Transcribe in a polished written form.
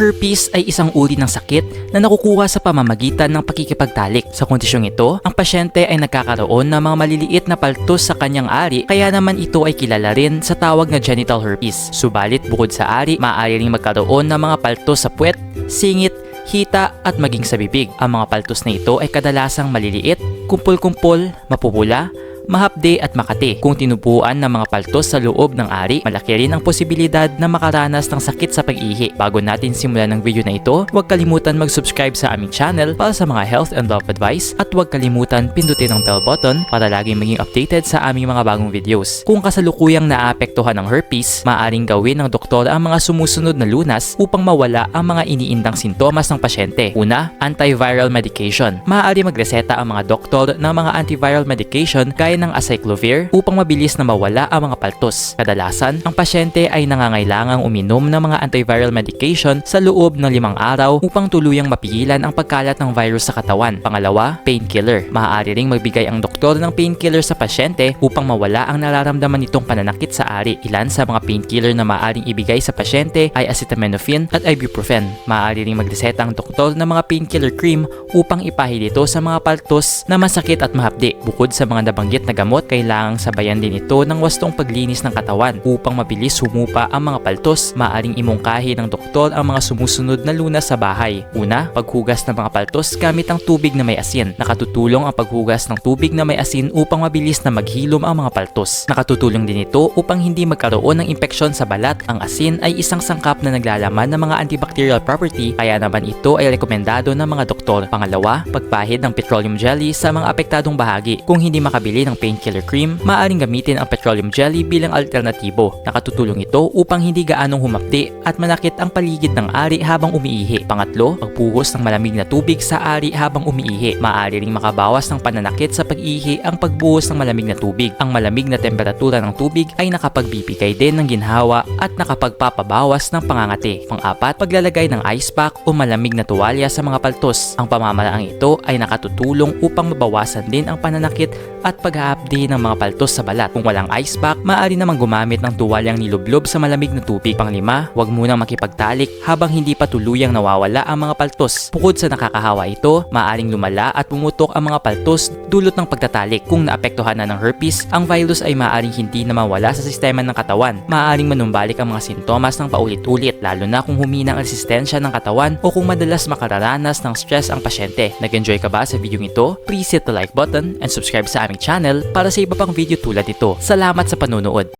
herpes ay isang uri ng sakit na nakukuha sa pamamagitan ng pakikipagtalik. Sa kondisyong ito, ang pasyente ay nagkakaroon ng mga maliliit na paltos sa kanyang ari, kaya naman ito ay kilala rin sa tawag na genital herpes. Subalit bukod sa ari, maaari ring magkaroon ng mga paltos sa puwet, singit, hita at maging sa bibig. Ang mga paltos na ito ay kadalasang maliliit, kumpul-kumpol, mapupula, mahapde at makati. Kung tinubuan ng mga paltos sa loob ng ari, malaki rin ang posibilidad na makaranas ng sakit sa pag-ihi. Bago natin simulan ang video na ito, huwag kalimutan mag-subscribe sa aming channel para sa mga health and love advice at huwag kalimutan pindutin ang bell button para laging maging updated sa aming mga bagong videos. Kung kasalukuyang naapektuhan ng herpes, maaaring gawin ng doktor ang mga sumusunod na lunas upang mawala ang mga iniindang sintomas ng pasyente. Una, antiviral medication. Maaari magreseta ang mga doktor ng mga antiviral medication gaya ng acyclovir upang mabilis na mawala ang mga paltos. Kadalasan, ang pasyente ay nangangailangang uminom ng mga antiviral medication sa loob ng 5 araw upang tuluyang mapigilan ang pagkalat ng virus sa katawan. Pangalawa, painkiller. Maaari ring magbigay ang doktor ng painkiller sa pasyente upang mawala ang nararamdaman nitong pananakit sa ari. Ilan sa mga painkiller na maaaring ibigay sa pasyente ay acetaminophen at ibuprofen. Maaari ring magreseta ang doktor ng mga painkiller cream upang ipahid ito sa mga paltos na masakit at mahapdi. Bukod sa mga nabanggit na gamot, kailangang sabayan din ito ng wastong paglinis ng katawan upang mabilis humupa ang mga paltos. Maaring imungkahi ng doktor ang mga sumusunod na lunas sa bahay. Una, paghugas ng mga paltos gamit ang tubig na may asin. Nakatutulong ang paghugas ng tubig na may asin upang mabilis na maghilom ang mga paltos. Nakatutulong din ito upang hindi magkaroon ng impeksyon sa balat. Ang asin ay isang sangkap na naglalaman ng mga antibacterial property, kaya naman ito ay rekomendado ng mga doktor. Pangalawa, pagpahid ng petroleum jelly sa mga apektadong bahagi. Kung hindi makabili ng painkiller cream, maaaring gamitin ang petroleum jelly bilang alternatibo. Nakatutulong ito upang hindi gaanong humapdi at manakit ang paligid ng ari habang umiihi. Pangatlo, pagbuhos ng malamig na tubig sa ari habang umiihi. Maaari ring makabawas ng pananakit sa pag-ihi ang pagbuhos ng malamig na tubig. Ang malamig na temperatura ng tubig ay nakapagbibigay din ng ginhawa at nakapagpapabawas ng pangangati. Pang-apat, paglalagay ng ice pack o malamig na tuwalya sa mga paltos. Ang pamamaraang ito ay nakatutulong upang mabawasan din ang pananakit at pag-aapdi ng mga paltos sa balat. Kung walang ice pack, maaari namang gumamit ng tuwalyang nilublob sa malamig na tubig. Panglima, huwag munang makipagtalik habang hindi pa tuluyang nawawala ang mga paltos. Bukod sa nakakahawa ito, maaaring lumala at pumutok ang mga paltos dulot ng pagtatalik. Kung naapektuhan na ng herpes, ang virus ay maaaring hindi na mawala sa sistema ng katawan. Maaaring manumbalik ang mga sintomas ng paulit-ulit, lalo na kung humina ang resistensya ng katawan o kung madalas makararanas ng stress ang pasyente. Nag-enjoy ka ba sa video ito? Please hit the like button and subscribe sa aming channel para sa iba pang video tulad nito. Salamat sa panonood!